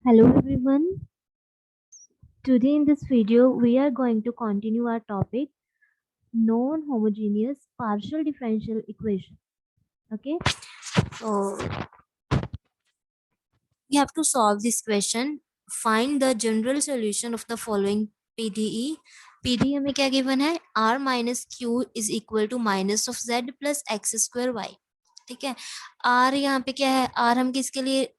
Hello everyone. Today in this video we are going to continue our topic non-homogeneous partial differential equation. Okay, so we have to solve this question. Find the general solution of the following PDE. PDE हमें क्या given है? R minus Q is equal to minus of Z plus X square Y. ठीक है, R यहाँ पे क्या है? R हम किसके लिए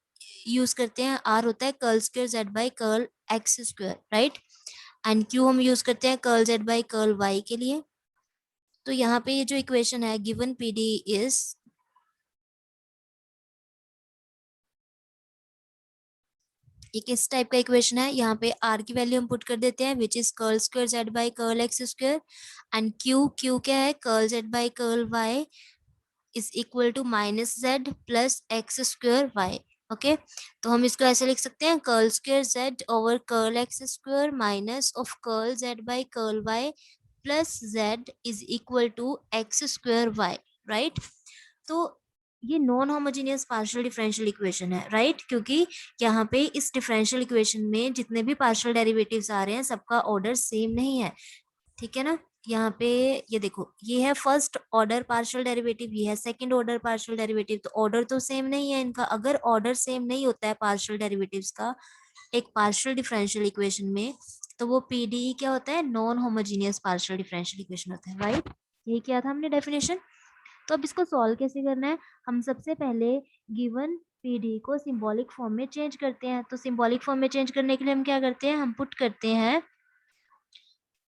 यूज करते हैं? R होता है curl square Z by curl X square, right? And Q हम यूज करते हैं curl Z by curl Y के लिए. तो यहाँ पे ये जो इक्वेशन है गिवन PDE इज, ये किस टाइप का इक्वेशन है? यहाँ पे R की वैल्यू हम पुट कर देते हैं which is curl square Z by curl X square and Q क्या है? Curl Z by curl Y is equal to minus Z plus X square Y. Okay, तो हम इसको ऐसे लिख सकते हैं curl square Z over curl X square minus of curl Z by curl Y plus Z is equal to X square Y, right? तो ये non homogeneous partial differential equation है, राइट? क्योंकि यहाँ पे इस डिफरेंशियल इक्वेशन में जितने भी पार्शियल डेरिवेटिव्स आ रहे हैं सबका ऑर्डर सेम नहीं है, ठीक है ना? यहाँ पे ये देखो, ये है फर्स्ट ऑर्डर पार्शियल डेरिवेटिव, ये है सेकंड ऑर्डर पार्शियल डेरिवेटिव, तो ऑर्डर तो सेम नहीं है इनका. अगर ऑर्डर सेम नहीं होता है पार्शियल डेरिवेटिव्स का एक पार्शियल डिफरेंशियल इक्वेशन में, तो वो पीडीई क्या होता है? Non homogeneous partial differential equation होता है, राइट? यही किया था हमने डेफिनेशन. तो अब इसको सॉल्व कैसे करना है? हम सबसे पहले गिवन पीडी को सिंबॉलिक फॉर्म में चेंज करते हैं. तो सिंबॉलिक फॉर्म में चेंज करने के लिए हम क्या करते हैं? हम पुट करते हैं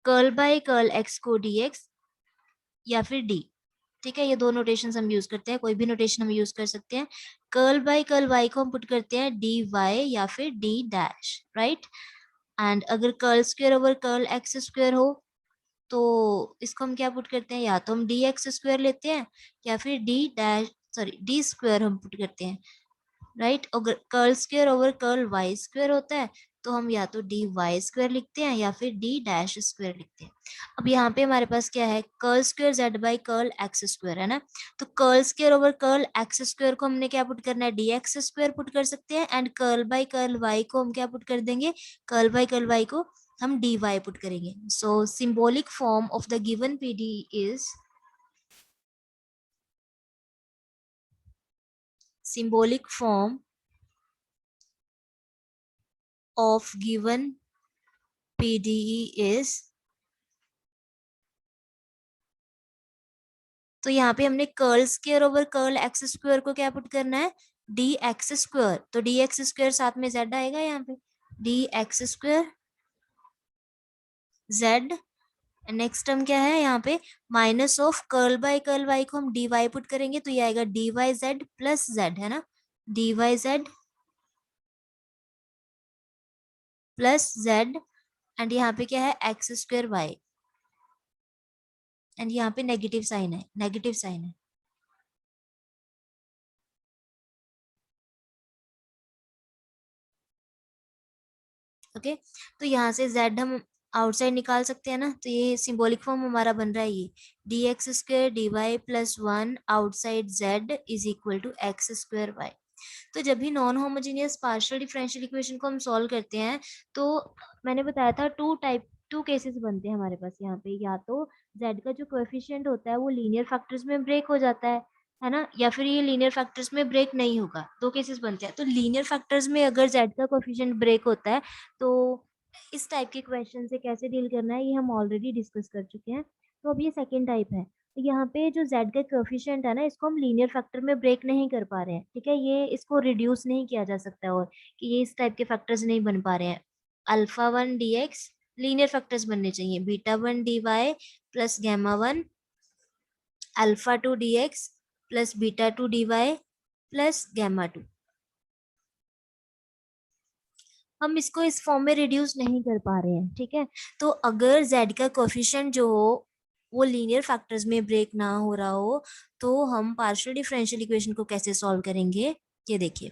कर्ल बाय कर्ल एक्स को डीएक्स या फिर डी. ठीक है, ये दो नोटेशंस हम यूज करते हैं, कोई भी नोटेशन हम यूज कर सकते हैं. कर्ल बाय कर्ल वाई को हम पुट करते हैं डी वाई या फिर डी डैश, राइट? एंड अगर curl square over curl X square हो तो इसको हम क्या पुट करते हैं? या तो हम डी एक्स स्क्वायर लेते हैं या फिर D dash sorry D square हम पुट करते हैं, राइट? अगर curl square over curl Y square होता है तो हम या तो डी वाई स्क्वायर लिखते हैं या फिर डी डैश स्क्वायर लिखते हैं. अब यहाँ पे हमारे पास क्या है? Curl square Z by curl X square है ना, तो curl square over curl X square को हमने क्या पुट करना है? डी एक्स स्क्वायर पुट कर सकते हैं. And curl by curl Y को हम क्या पुट कर देंगे? कर्ल बाई कर्ल वाई को हम डी वाई पुट करेंगे. So symbolic form of the given PD is, symbolic form of given PDE is, तो यहाँ पे हमने curl square over curl X square को क्या पुट करना है? D X square. तो डी एक्स स्क्वायर साथ में जेड आएगा यहाँ पे, D X square Z. Next term क्या है यहाँ पे? Minus of curl by curl Y को हम डी वाई पुट करेंगे तो ये आएगा D Y Z plus Z, है ना? D Y Z plus Z. And यहाँ पे क्या है? X square Y. एंड यहाँ पे नेगेटिव साइन है, नेगेटिव साइन है. ओके, तो यहाँ से z हम आउटसाइड निकाल सकते हैं ना, तो ये सिंबॉलिक फॉर्म हमारा बन रहा है ये D X square D Y plus one outside z is equal to X square Y. तो जब भी non homogeneous partial differential equation को हम सॉल्व करते हैं तो मैंने बताया था टू केसेस बनते हैं हमारे पास यहाँ पे. या तो z का जो कोएफिशिएंट होता है वो लीनियर फैक्टर्स में ब्रेक हो जाता है ना, या फिर ये लीनियर फैक्टर्स में ब्रेक नहीं होगा. दो केसेस बनते हैं. तो लीनियर फैक्टर्स में अगर z का कोएफिशिएंट ब्रेक होता है तो इस टाइप के क्वेश्चन से कैसे डील करना है ये हम ऑलरेडी डिस्कस कर चुके हैं. तो अब ये सेकेंड टाइप है. तो यहाँ पे जो z का कोएफिशिएंट है ना, इसको हम लीनियर फैक्टर में ब्रेक नहीं कर पा रहे हैं, ठीक है? ये इसको रिड्यूस नहीं किया जा सकता और कि ये इस टाइप के फैक्टर्स नहीं बन पा रहे हैं. Alpha one D X linear factors बनने चाहिए, beta one D Y plus gamma one, alpha two D X plus beta two D Y plus gamma two. हम इसको इस फॉर्म में रिड्यूस नहीं कर पा रहे हैं, ठीक है? तो अगर z का कोएफिशिएंट जो हो वो लीनियर फैक्टर्स में ब्रेक ना हो रहा हो तो हम पार्शियल डिफरेंशियल इक्वेशन को कैसे सॉल्व करेंगे? ये देखिए,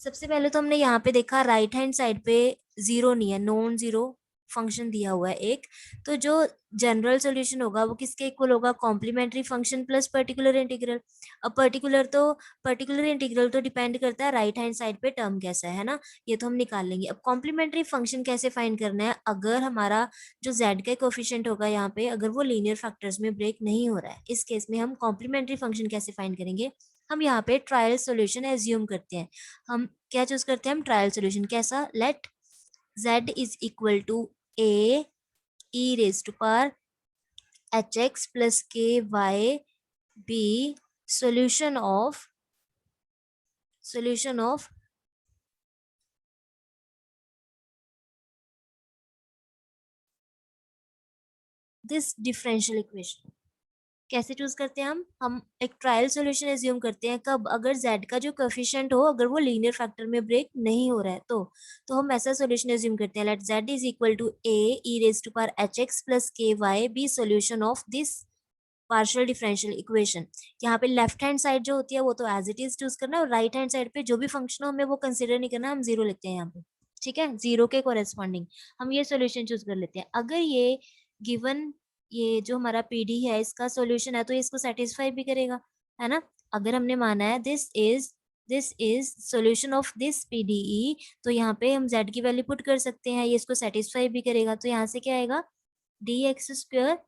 सबसे पहले तो हमने यहाँ पे देखा राइट हैंड साइड पे जीरो नहीं है, नॉन जीरो फंक्शन दिया हुआ है एक, तो जो जनरल सॉल्यूशन होगा वो किसके इक्वल होगा, complementary function plus particular integral. अब पर्टिकुलर इंटीग्रल तो डिपेंड करता है राइट हैंड साइड पे टर्म कैसा है ना, ये तो हम निकाल लेंगे। अब कॉम्प्लीमेंट्री फंक्शन कैसे फाइंड करना है, अगर हमारा जो z का कोफिशिएंट होगा यहाँ पे अगर वो लीनियर फैक्टर्स में ब्रेक नहीं हो रहा है, इस केस में हम कॉम्प्लीमेंट्री फंक्शन कैसे फाइंड करेंगे, हम यहाँ पे ट्रायल सॉल्यूशन एज्यूम करते हैं। हम क्या चूज करते हैं, हम ट्रायल सॉल्यूशन कैसा, let z is equal to a e raised to power hx plus ky be solution of this differential equation। कैसे चूज करते हैं हम एक ट्रायल सॉल्यूशन एज्यूम करते हैं, कब, अगर z का जो कोएफिशिएंट हो अगर वो लीनियर फैक्टर में ब्रेक नहीं हो रहा है तो हम ऐसा सॉल्यूशन एज्यूम करते हैं, let z is equal to a e raised to power hx plus ky be solution of this partial differential equation. यहाँ पे लेफ्ट हैंड साइड जो होती है वो तो एज इट इज चूज करना है, और राइट हैंड साइड पे जो भी फंक्शन हो हमें वो कंसिडर नहीं करना, हम जीरो लिखते हैं यहाँ पे, ठीक है, जीरो के कोरेस्पॉन्डिंग हम ये सॉल्यूशन चूज कर लेते हैं। अगर ये गिवन ये जो हमारा पीडी है इसका सॉल्यूशन है तो ये इसको सेटिस्फाई भी करेगा, है ना। अगर हमने माना है this is solution of this PDE, तो यहाँ पे हम z की वैल्यू पुट कर सकते हैं, ये इसको सेटिस्फाई भी करेगा। तो यहाँ से क्या आएगा, dx square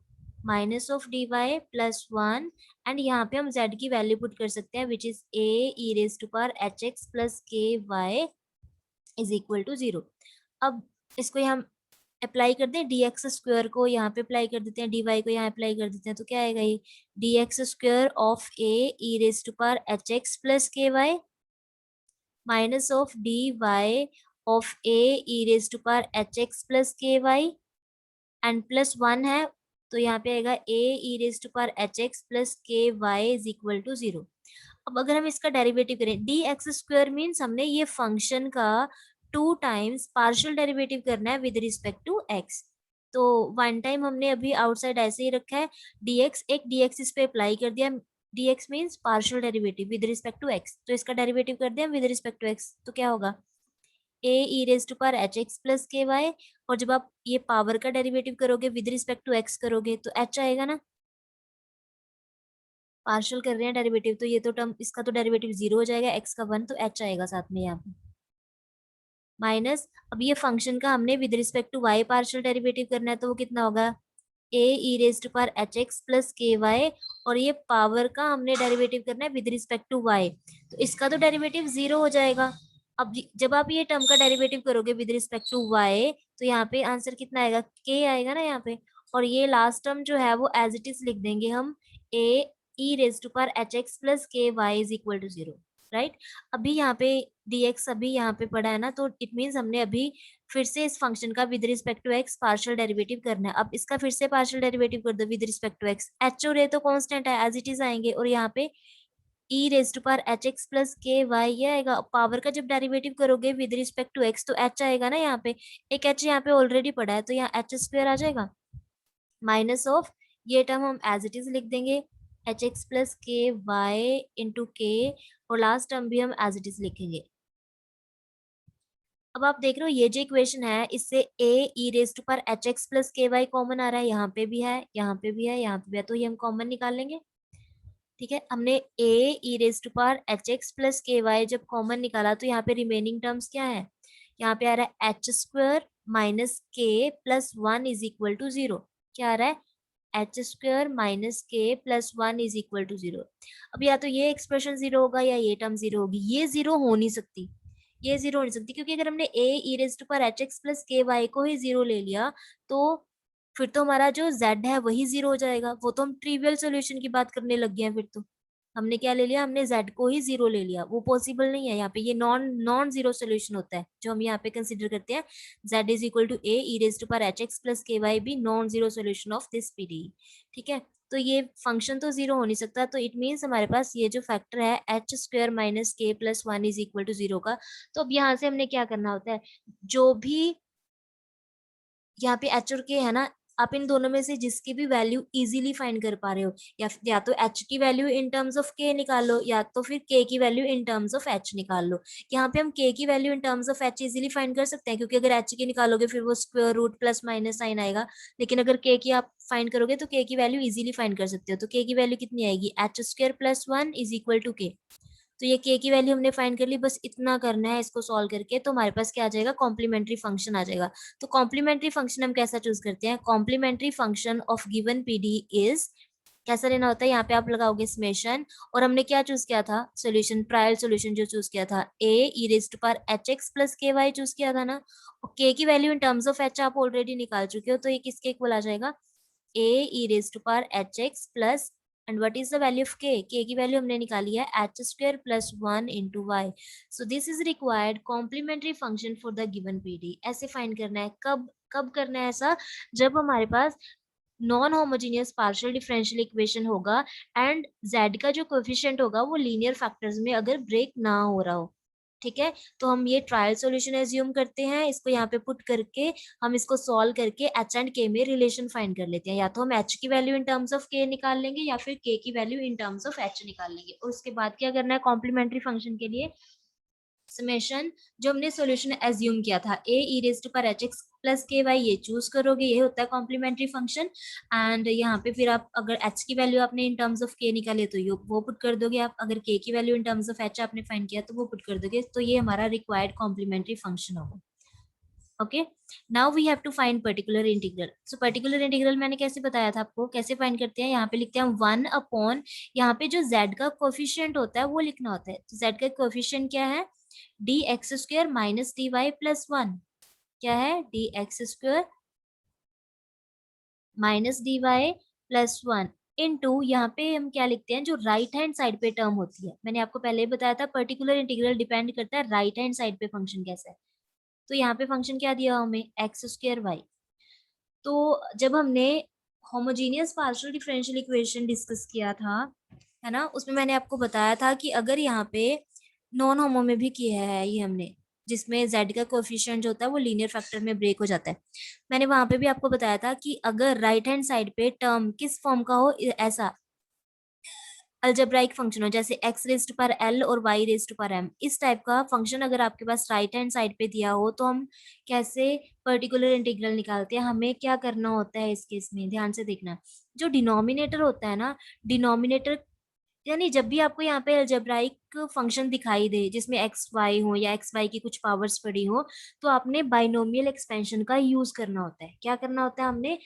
minus of dy plus 1, and यहाँ पे हम z की वैल्यू पुट कर सकते हैं which is a e raise to power hx plus ky is equal to 0। अब इसको हम अप्लाई कर दें, dx स्क्वायर को यहाँ पे अप्लाई कर देते हैं, dy को यहाँ अप्लाई कर देते हैं, तो क्या आएगा ये dx square of a e raise to power hx plus ky minus of dy of a e raise to power hx plus ky and plus 1 है, तो यहाँ पे आएगा a e raise to power hx plus ky is equal to 0। अब अगर हम इसका derivative करें, dx स्क्वायर मीन्स हमने ये फंक्शन का 2 टाइम्स पार्शियल डेरिवेटिव करना है विद रिस्पेक्ट टू x। तो 1 टाइम हमने अभी आउटसाइड ऐसे ही रखा है, dx एक dx इस पे अप्लाई कर दिया, dx means partial derivative with respect to x, तो इसका डेरिवेटिव कर दिया विद रिस्पेक्ट टू x, तो क्या होगा a e raise to power hx plus ky, और जब आप ये पावर का डेरिवेटिव करोगे विद रिस्पेक्ट टू x करोगे तो h आएगा ना, पार्शियल कर रहे हैं डेरिवेटिव, तो ये तो टर्म इसका तो डेरिवेटिव 0 हो जाएगा, x का 1, तो h आएगा साथ में यहाँ पे माइनस। अब ये फंक्शन का हमने with respect to y partial derivative करना है, तो वो कितना होगा a e raise to power hx plus ky, और ये पावर का हमने डेरिवेटिव करना है विद रिस्पेक्ट टू y, तो इसका तो डेरिवेटिव 0 हो जाएगा। अब जब आप ये टर्म का डेरिवेटिव करोगे विद रिस्पेक्ट टू y, तो यहाँ पे आंसर कितना आएगा, k आएगा ना यहाँ पे, और ये लास्ट टर्म जो है वो एज इट इज लिख देंगे हम a e raise to power hx plus ky is equal to 0, right. अभी यहाँ पे dx अभी यहाँ पे पड़ा है ना, तो इट मीन्स हमने अभी फिर से इस फंक्शन का with respect to x partial derivative करना है। अब इसका फिर से पार्शियल डेरिवेटिव कर दो with respect to x, h और a तो कांस्टेंट है एज इट इज आएंगे, और यहाँ पे e raise to power hx plus ky ये आएगा। पावर का जब डेरिवेटिव करोगे विद रिस्पेक्ट टू x तो h आएगा ना, यहाँ पे एक h यहाँ पे ऑलरेडी पड़ा है, तो यहाँ h स्क्वायर आ जाएगा माइनस ऑफ ये टर्म हम एज इट इज लिख देंगे hx plus ky into k, और लास्ट टर्म भी हम एज इट इज लिखेंगे। अब आप देख रहे हो ये जो इक्वेशन है इससे a e raise to power hx plus ky common आ रहा है, यहाँ पे भी है, यहाँ पे भी है, यहाँ पे भी है, तो ये हम कॉमन निकाल लेंगे, ठीक है। हमने a e raise to power hx plus ky जब कॉमन निकाला तो यहाँ पे रिमेनिंग टर्म्स क्या है, यहाँ पे आ रहा है h square minus k plus 1 is equal to 0, क्या आ रहा है H square minus K plus 1 is equal to 0। अब या तो ये एक्सप्रेशन 0 होगा या ये टर्म 0 होगी, ये 0 हो नहीं सकती, ये 0 हो नहीं सकती, क्योंकि अगर हमने a e raise to power hx plus ky को ही 0 ले लिया तो फिर तो हमारा जो z है वही 0 हो जाएगा, वो तो हम ट्रिवियल सॉल्यूशन की बात करने लग गए हैं। फिर तो हमने क्या ले लिया, हमने z को ही 0 ले लिया, वो पॉसिबल नहीं है यहाँ पे, ये नॉन नॉन जीरो सोल्यूशन होता है जो हम यहाँ पे कंसिडर करते हैं। z is equal to a e raise to power hx plus ky भी non zero solution of this PDE, ठीक है। तो ये फंक्शन तो 0 हो नहीं सकता, तो इट मीन्स हमारे पास ये जो फैक्टर है h square minus K plus 1 is equal to 0 का, तो अब यहाँ से हमने क्या करना होता है, जो भी यहाँ पे h और k है ना, आप इन दोनों में से जिसकी भी वैल्यू इजीली फाइंड कर पा रहे हो, या तो h की value in terms of k निकालो, या तो फिर k की value in terms of h निकाल लो। यहाँ पे हम k की value in terms of h easily find कर सकते हैं, क्योंकि अगर h की निकालोगे फिर वो square root plus minus sign आएगा, लेकिन अगर k की आप फाइंड करोगे तो k की वैल्यू इजीली फाइंड कर सकते हो। तो k की वैल्यू कितनी आएगी, h square plus 1 is equal to k। तो ये k की वैल्यू हमने फाइंड कर ली, बस इतना करना है इसको सॉल्व करके, तो हमारे पास क्या आ जाएगा, कॉम्प्लीमेंट्री फंक्शन आ जाएगा। तो कॉम्प्लीमेंट्री फंक्शन हम कैसा चूज करते हैं, complementary function of given PD is, कैसा लेना होता है, यहाँ पे आप लगाओगे समेशन, और हमने क्या चूज किया था, सोल्यूशन, ट्रायल सोल्यूशन जो चूज किया था, a e रेज्ड पर एच एक्स प्लस के वाई चूज किया था ना, और k की value in terms of h आप ऑलरेडी निकाल चुके हो, तो ये किसके इक्वल आ जाएगा, a e raised to power hx plus, and what is the value of k, k की वैल्यू हमने निकाली है h square plus 1 into y। so this is required complementary function for the given pd। ऐसे find करना है, कब कब करना है ऐसा, जब हमारे पास non homogeneous partial differential equation होगा एंड z का जो कोएफिशिएंट होगा वो लीनियर फैक्टर्स में अगर ब्रेक ना हो रहा हो। ठीक है, तो हम ये ट्रायल सॉल्यूशन एज्यूम करते हैं, इसको यहाँ पे पुट करके हम इसको सॉल्व करके एच एंड के में रिलेशन फाइंड कर लेते हैं, या तो हम एच की वैल्यू इन टर्म्स ऑफ के निकाल लेंगे या फिर के की value in terms of H निकाल लेंगे। और उसके बाद क्या करना है, कॉम्प्लीमेंट्री फंक्शन के लिए समेशन जो हमने सॉल्यूशन एज्यूम किया था a e रेज्ड टू पर एच एक्स प्लस के वाई, ये चूज करोगे, ये होता है कॉम्प्लीमेंट्री फंक्शन। एंड यहाँ पे फिर आप अगर h की वैल्यू आपने इन टर्म्स ऑफ k निकाले तो ये वो पुट कर दोगे आप, अगर k की value in terms of h आपने फाइंड किया तो वो पुट कर दोगे, तो ये हमारा रिक्वायर्ड कॉम्प्लीमेंट्री फंक्शन होगा। Okay, now we have to find particular integral. So particular integral मैंने कैसे बताया था आपको, कैसे फाइंड करते हैं, यहाँ पे लिखते हैं 1 अपॉन, यहाँ पे जो z का कोफिशिएंट होता है वो लिखना होता है। तो z का कोफिशिएंट क्या है, D X square minus D Y plus 1, क्या है, D X square minus D Y plus 1 into, यहाँ पे हम क्या लिखते हैं, जो राइट हैंड साइड पे टर्म होती है, मैंने आपको पहले ही बताया था पर्टिकुलर इंटीग्रल डिपेंड करता है राइट हैंड साइड पे फंक्शन कैसा है। तो यहाँ पे फंक्शन क्या दिया हमें, एक्स स्क्वायर वाई। तो जब हमने homogeneous partial differential equation discuss किया था, है ना, उसमें मैंने आपको बताया था कि अगर यहाँ पे नॉन होमो में भी किया है ये हमने, जिसमें z का कोएफिशिएंट जो होता है वो लीनियर फैक्टर में ब्रेक हो जाता है, मैंने वहां पे भी आपको बताया था कि अगर राइट हैंड साइड पे टर्म किस फॉर्म का हो, ऐसा अलजेब्राइक फंक्शन हो, जैसे x रेज्ड पर l और y रेज्ड पर m, इस टाइप का फंक्शन अगर आपके पास राइट हैंड साइड पे दिया हो, तो हम कैसे पर्टिकुलर इंटीग्रल निकालते हैं, हमें क्या करना होता है इस केस में, ध्यान से देखना, जो डिनोमिनेटर होता है ना, डिनोमिनेटर यानी जब भी आपको यहाँ पे अलजेब्राइक फंक्शन दिखाई दे जिसमें एक्स वाई हो या एक्स वाई की कुछ पावर्स पड़ी हो, तो आपने बाइनोमियल एक्सपेंशन का यूज करना होता है। क्या करना होता है, हमने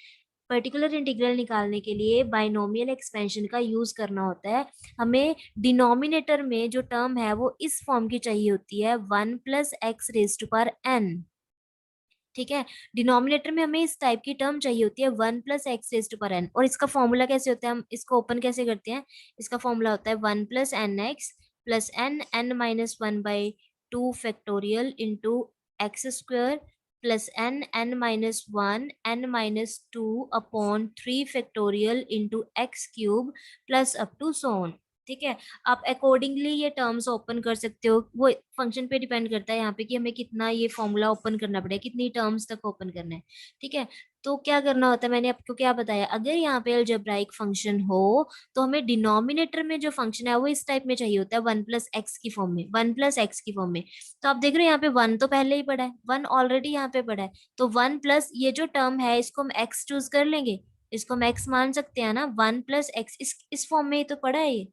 पर्टिकुलर इंटीग्रल निकालने के लिए बाइनोमियल एक्सपेंशन का यूज करना होता है। हमें डिनोमिनेटर में जो टर्म है वो इस फॉर्म की चाहिए होती है, 1 plus X raise to power N. ठीक है, डिनोमिनेटर में हमें इस टाइप की टर्म चाहिए होती है 1 plus X raise to power N. और इसका फॉर्मूला कैसे होता है, हम इसको ओपन कैसे करते हैं, इसका फॉर्मूला होता है 1 plus N X plus N N minus 1 by 2 factorial into X square plus N N minus 1 N minus 2 upon 3 factorial into X cube plus up to so on. ठीक है, आप अकॉर्डिंगली ये टर्म्स ओपन कर सकते हो, वो function पे depend करता है यहाँ पे कि हमें कितना ये फॉर्मूला ओपन करना पड़ेगा, कितनी टर्म्स तक ओपन करना है। ठीक है, तो क्या करना होता है, मैंने आपको क्या बताया, अगर यहाँ पे अलजेब्राइक फंक्शन हो तो हमें डिनोमिनेटर में जो फंक्शन है वो इस टाइप में चाहिए होता है, 1 प्लस एक्स की फॉर्म में, 1 प्लस एक्स की फॉर्म में। तो आप देख रहे हो यहाँ पे 1 तो पहले ही पड़ा है, 1 ऑलरेडी यहाँ पे पड़ा है, तो 1 प्लस ये जो टर्म है इसको हम एक्स चूज कर लेंगे, इसको हम एक्स मान सकते हैं ना, 1 प्लस एक्स इस फॉर्म में ही तो पड़ा है ये।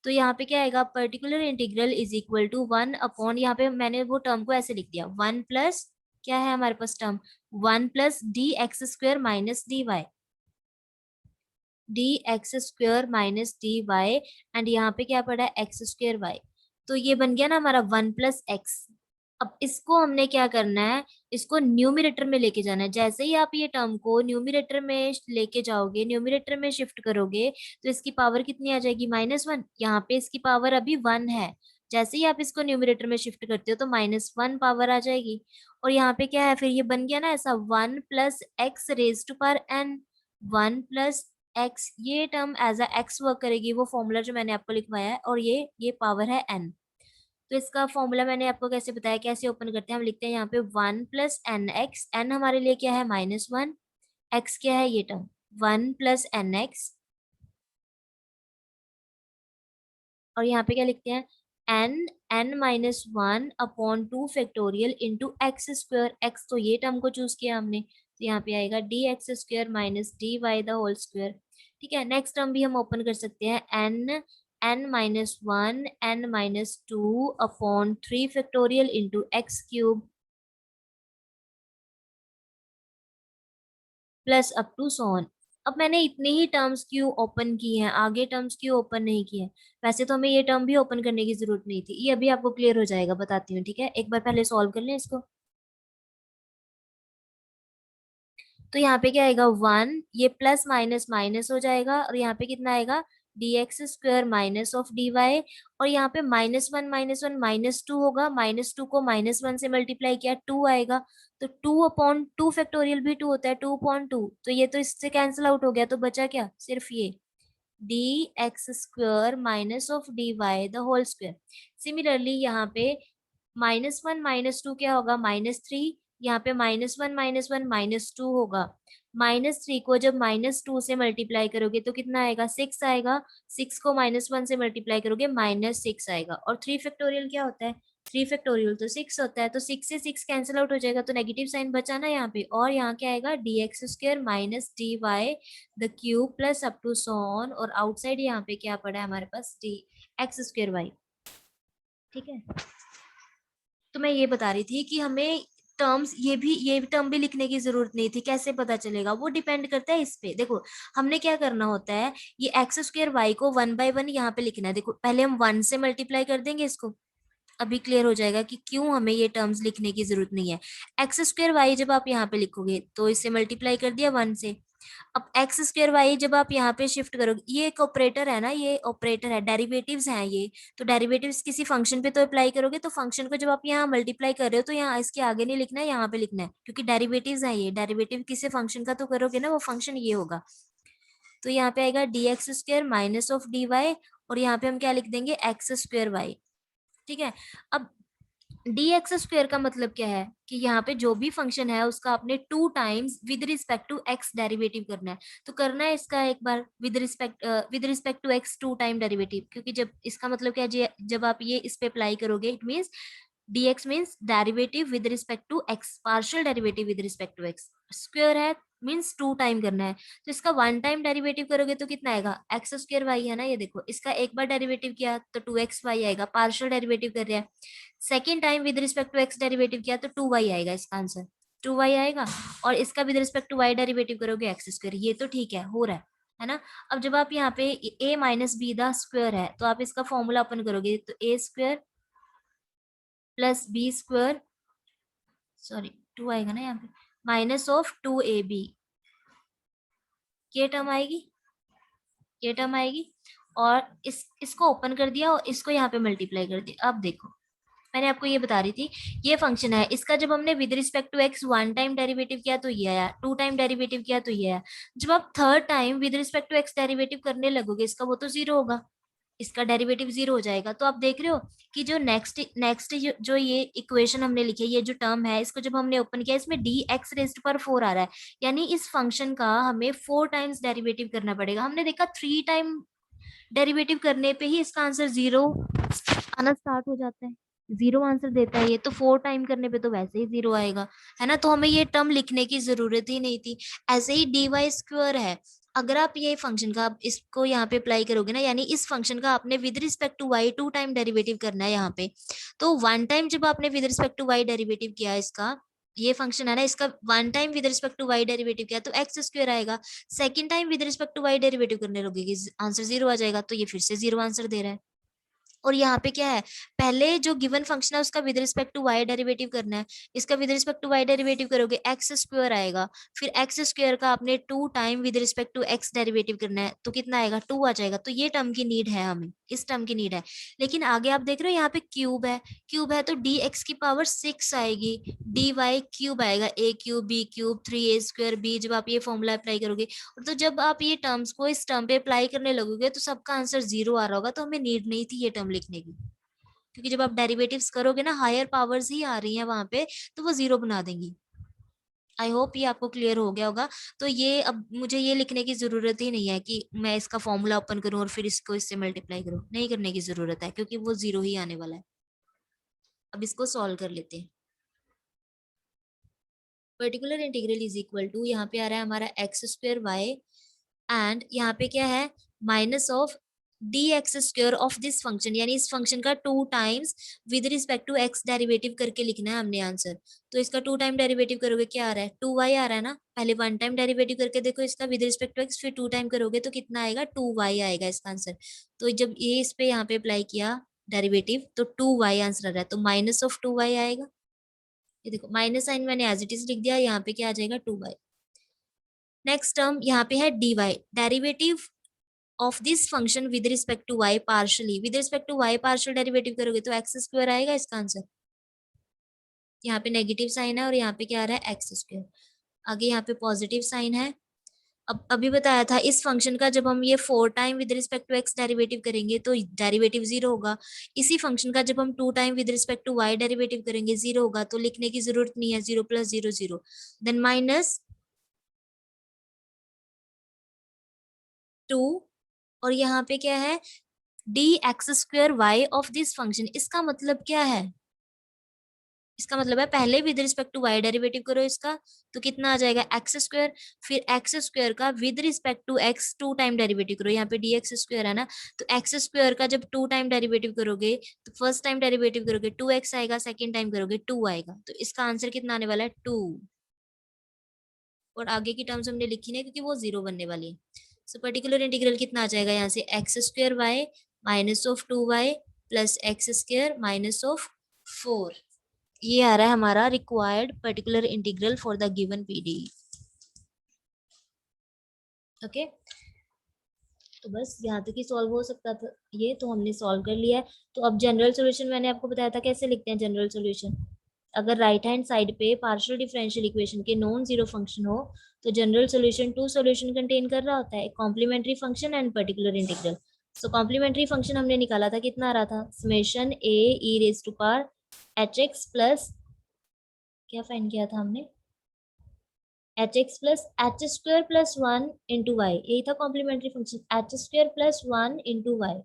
तो यहाँ पे क्या आएगा, particular integral is equal to 1 upon, यहाँ पे मैंने वो टर्म को ऐसे लिख दिया, 1 प्लस क्या है हमारे पास term, 1 plus D X square minus D Y, D X square minus D Y, and यहाँ पे क्या पड़ा है एक्स स्क्वायर वाई। तो ये बन गया ना हमारा 1 प्लस एक्स। अब इसको हमने क्या करना है, इसको न्यूमरेटर में लेके जाना है। जैसे ही आप ये टर्म को न्यूमरेटर में लेके जाओगे, न्यूमरेटर में शिफ्ट करोगे, तो इसकी पावर कितनी आ जाएगी, -1। यहाँ पे इसकी पावर अभी 1 है, जैसे ही आप इसको न्यूमरेटर में शिफ्ट करते हो तो -1 पावर आ जाएगी। और यहाँ पे क्या है, फिर ये बन गया ना ऐसा, 1 plus X raise to power N, 1 plus X, ये term as a X work करेगी, वो फॉर्मूला जो मैंने आपको लिखवाया है, और ये पावर है एन। तो इसका फॉर्मूला मैंने आपको कैसे बताया, कैसे ओपन करते हैं, हम लिखते हैं यहाँ पे 1 प्लस एन एक्स, एन हमारे लिए क्या है -1, x क्या है ये टर्म 1 प्लस एन एक्स, और यहाँ पे क्या लिखते हैं N N minus one upon two factorial into X square, X तो ये टर्म को चूज किया हमने, तो यहाँ पे आएगा D X square minus D Y the whole square. ठीक है, नेक्स्ट टर्म भी हम ओपन कर सकते हैं, N N minus one N minus two upon three factorial into X cube plus up to so on. अब मैंने इतने ही टर्म्स क्यों ओपन किए हैं, आगे टर्म्स क्यों ओपन नहीं किए हैं? वैसे तो हमें ये टर्म भी ओपन करने की जरूरत नहीं थी, ये अभी आपको क्लियर हो जाएगा, बताती हूँ। ठीक है, एक बार पहले सॉल्व कर लें इसको। तो यहाँ पे क्या आएगा 1, ये प्लस माइनस माइनस हो जाएगा, और यहाँ पे कितना आएगा D X square minus of D Y, और यहाँ पे माइनस वन माइनस टू होगा, माइनस टू को माइनस वन से मल्टीप्लाई किया 2 आएगा, तो 2 अपॉन टू फैक्टोरियल भी 2 होता है, 2 अपॉन टू, तो ये तो इससे कैंसिल आउट हो गया, तो बचा क्या सिर्फ ये D X square minus of D Y the whole square. Similarly यहाँ पे माइनस वन माइनस टू क्या होगा -3, यहाँ पे माइनस वन माइनस टू होगा, -3 को जब -2 से मल्टीप्लाई करोगे तो कितना आएगा 6 आएगा, 6 को -1 से मल्टीप्लाई करोगे -6 आएगा, और 3 फैक्टोरियल क्या होता है 3 फैक्टोरियल तो 6 होता है, तो 6 से 6 कैंसिल आउट हो जाएगा, तो नेगेटिव साइन बचा ना यहाँ पे, और यहाँ क्या आएगा D X square minus D Y the cube plus up to so on, और आउटसाइड यहाँ पे क्या पड़ा है हमारे पास डी एक्स स्क्र वाई। ठीक है, तो मैं ये बता रही थी कि हमें टर्म्स ये टर्म भी लिखने की जरूरत नहीं थी, कैसे पता चलेगा, वो डिपेंड करता है इस पे। देखो हमने क्या करना होता है, ये एक्स स्क्र वाई को 1 बाय 1 यहाँ पे लिखना है। देखो पहले हम 1 से मल्टीप्लाई कर देंगे इसको, अभी क्लियर हो जाएगा कि क्यों हमें ये टर्म्स लिखने की जरूरत नहीं है। एक्स स्क्र वाई जब आप यहाँ पे लिखोगे तो इससे मल्टीप्लाई कर दिया 1 से, अब एक्स स्क्र वाई जब आप यहाँ पे शिफ्ट करोगे, ये एक ऑपरेटर है ना, ये ऑपरेटर है, डेरिवेटिव्स हैं ये, तो डेरिवेटिव्स किसी फंक्शन पे तो अप्लाई करोगे, तो फंक्शन को जब आप यहाँ मल्टीप्लाई कर रहे हो तो यहाँ इसके आगे नहीं लिखना है, यहाँ पे लिखना है, क्योंकि डेरिवेटिव्स है ये, डेरिवेटिव किसी फंक्शन का तो करोगे ना, वो फंक्शन ये होगा। तो यहाँ पे आएगा D X square minus of D Y, और यहाँ पे हम क्या लिख देंगे एक्स स्क्र वाई। ठीक है, अब डी एक्स स्क्वेयर का मतलब क्या है कि यहाँ पे जो भी फंक्शन है उसका आपने 2 times with respect to X derivative करना है, तो करना है इसका एक बार with respect to X 2 time derivative, क्योंकि जब इसका मतलब क्या है जब आप ये इस पे अप्लाई करोगे it means dx means derivative with respect to x, partial derivative with respect to x, square है मीन्स 2 टाइम करना है, तो इसका 1 टाइम डेरिवेटिव करोगे तो कितना आएगा एक्स स्क्वायर वाई है ना, ये देखो इसका एक बार डेरिवेटिव किया तो 2x वाई आएगा, पार्शियल डेरिवेटिव कर रहा है। Second time with respect to X derivative किया तो 2y आएगा, इसका आंसर 2y आएगा, और इसका with respect to y derivative करोगे एक्स स्क्वायर, ये तो ठीक है हो रहा है ना। अब जब आप यहाँ पे a minus B the square है, तो आप इसका फॉर्मूला ओपन करोगे तो a square plus B square, sorry 2 आएगा ना यहाँ पे, माइनस ऑफ 2ab, ये टर्म आएगी, ये टर्म आएगी, और इसको ओपन कर दिया और इसको यहाँ पे मल्टीप्लाई कर दिया। अब देखो मैंने आपको ये बता रही थी, ये फंक्शन है, इसका जब हमने with respect to X 1 time derivative किया तो ये आया, 2 टाइम डेरिवेटिव किया तो ये आया, जब आप third time with respect to X derivative करने लगोगे इसका, वो तो 0 होगा, इसका डेरिवेटिव 0 हो जाएगा। तो आप देख रहे हो कि जो नेक्स्ट नेक्स्ट जो ये इक्वेशन हमने लिखी है, ये जो टर्म है, इसको जब हमने ओपन किया इसमें डी एक्स रेस्ट पर 4 आ रहा है, यानी इस फंक्शन का हमें 4 टाइम्स डेरिवेटिव करना पड़ेगा। हमने देखा 3 टाइम डेरिवेटिव करने पे ही इसका आंसर 0 आना स्टार्ट हो जाता है, 0 आंसर देता है ये, तो 4 टाइम करने पे तो वैसे ही 0 आएगा, है ना, तो हमें ये टर्म लिखने की जरूरत ही नहीं थी। ऐसे ही डी वाई स्क्वायर है, अगर आप ये फंक्शन का आप इसको यहाँ पे अप्लाई करोगे ना, यानी इस फंक्शन का आपने with respect to Y 2 time derivative करना है यहाँ पे, तो 1 टाइम जब आपने with respect to Y derivative किया इसका, ये फंक्शन है ना, इसका 1 time with respect to Y derivative किया तो एक्स स्क्वायर आएगा, second time with respect to Y derivative करने लगेगी आंसर 0 आ जाएगा, तो ये फिर से 0 आंसर दे रहा है। और यहाँ पे क्या है, पहले जो गिवन फंक्शन है उसका with respect to Y derivative करना है, इसका with respect to Y derivative करोगे एक्स स्क्वायर आएगा, फिर एक्स स्क्वायर का आपने 2 time with respect to X derivative करना है, तो कितना आएगा 2 आ जाएगा, तो ये टर्म की नीड है हमें, इस टर्म की नीड है। लेकिन आगे आप देख रहे हो यहाँ पे क्यूब है तो डी एक्स की पावर 6 आएगी, डी वाई क्यूब आएगा, A cube B cube 3a square B, जब आप ये फॉर्मूला अप्लाई करोगे, तो जब आप ये टर्म्स को इस टर्म पे अप्लाई करने लगोगे तो सबका आंसर 0 आ रहा होगा, तो हमें नीड नहीं थी ये टर्म लिखने की, क्योंकि जब आप डेरिवेटिव्स करोगे ना हायर पावर्स ही आ रही हैं वहां पे, तो वो 0 बना देंगी। आई होप ये आपको क्लियर हो गया होगा। तो ये अब मुझे ये लिखने की जरूरत ही नहीं है कि मैं इसका फॉर्मूला ओपन करूं और फिर इसको इससे मल्टीप्लाई करूं, नहीं करने की जरूरत है क्योंकि वो जीरो ही आने वाला है। अब इसको सॉल्व कर लेते हैं। Particular integral is equal to, यहाँ पे आ रहा है हमारा एक्स स्क्वायर वाई, एंड यहाँ पे क्या है minus of D X square of this function, यानी इस फंक्शन का 2 times with respect to X derivative करके लिखना है हमने आंसर। तो इसका 2 टाइम डेरिवेटिव करोगे क्या आ रहा है, 2y आ रहा है ना। पहले 1 टाइम डेरिवेटिव करके देखो इसका विद रिस्पेक्ट टू एक्स, फिर 2 टाइम करोगे तो कितना आएगा, 2y आएगा इसका आंसर। तो जब ये इस पे यहाँ पे अप्लाई किया डेरिवेटिव तो 2y आंसर आ रहा है, तो माइनस ऑफ 2y आएगा। ये देखो माइनस साइन मैंने एज इट इज लिख दिया, यहाँ पे क्या आ जाएगा 2y। नेक्स्ट टर्म यहाँ पे है dy, derivative of this function with respect to y partially, with respect to y partial derivative करोगे तो एक्स स्क्वायर आएगा इसका आंसर। यहाँ पे नेगेटिव साइन है और यहाँ पे क्या आ रहा है एक्स स्क्वायर। आगे यहाँ पे पॉजिटिव साइन है। अब अभी बताया था इस फंक्शन का जब हम ये 4 time with respect to X derivative करेंगे तो डेरिवेटिव जीरो होगा। इसी फंक्शन का जब हम 2 time with respect to Y derivative करेंगे जीरो होगा, तो लिखने की जरूरत नहीं है, 0 + 0 0, देन माइनस 2, और यहाँ पे क्या है D X square Y of this function. इसका मतलब क्या है, इसका मतलब है पहले with respect to Y derivative करो इसका, तो कितना आ जाएगा एक्स स्क्वायर, फिर एक्स स्क्वायर का with respect to X 2 time derivative करो, यहाँ पे डी एक्स स्क्वायर है ना, तो एक्स स्क्वायर का जब 2 टाइम डेरिवेटिव करोगे तो फर्स्ट टाइम डेरिवेटिव करोगे 2x आएगा, सेकेंड टाइम करोगे 2 आएगा, तो इसका आंसर कितना आने वाला है 2। और आगे की टर्म्स हमने लिखी नहीं क्योंकि वो जीरो बनने वाली है। सो पर्टिकुलर इंटीग्रल कितना आ जाएगा यहाँ से, X square Y minus of 2y plus X square minus of 4। ये आ रहा है हमारा required particular integral for the given PDE. Okay, तो बस यहाँ तक ही सॉल्व हो सकता था, ये तो हमने सॉल्व कर लिया है। तो अब जनरल सॉल्यूशन मैंने आपको बताया था कैसे लिखते हैं जनरल सॉल्यूशन। अगर राइट हैंड साइड पे पार्शियल डिफरेंशियल इक्वेशन के नॉन जीरो फंक्शन हो तो जनरल सॉल्यूशन 2 सॉल्यूशन कंटेन कर रहा होता है, complementary function and particular integral. So complementary function हमने निकाला था, कितना आ रहा था, summation a e raise to power hx plus, क्या फाइंड किया था हमने, hx plus H square plus 1 into Y, यही था complementary function, H square plus 1 into Y,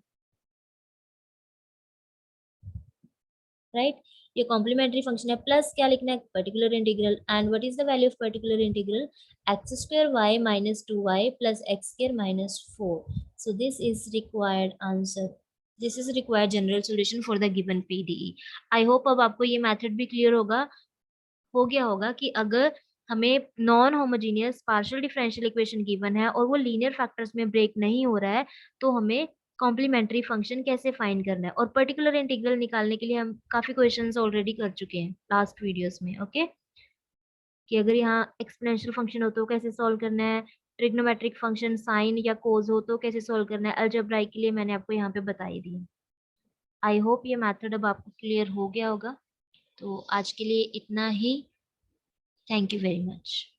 right. ये कॉम्प्लीमेंट्री फंक्शन है, प्लस क्या लिखना है particular integral, and what is the value of particular integral, x square Y minus 2y plus X square minus 4। So this is required answer, this is required general solution for the given PDE. I hope अब आपको ये method भी clear होगा, हो गया होगा कि अगर हमें non homogeneous partial differential equation given है और वो लीनियर फैक्टर्स में ब्रेक नहीं हो रहा है, तो हमें कॉम्प्लीमेंट्री फंक्शन कैसे फाइंड करना है। और पर्टिकुलर इंटीग्रल निकालने के लिए हम काफी क्वेश्चंस ऑलरेडी कर चुके हैं लास्ट वीडियोस में, ओके, कि अगर यहाँ एक्सपोनेंशियल फंक्शन हो तो कैसे सॉल्व करना है, ट्रिग्नोमेट्रिक फंक्शन साइन या कोज हो तो कैसे सॉल्व करना है, अलजेब्रा के लिए मैंने आपको यहाँ पे बताई दी। आई होप ये मेथड अब आपको क्लियर हो गया होगा। तो आज के लिए इतना ही, थैंक यू वेरी मच।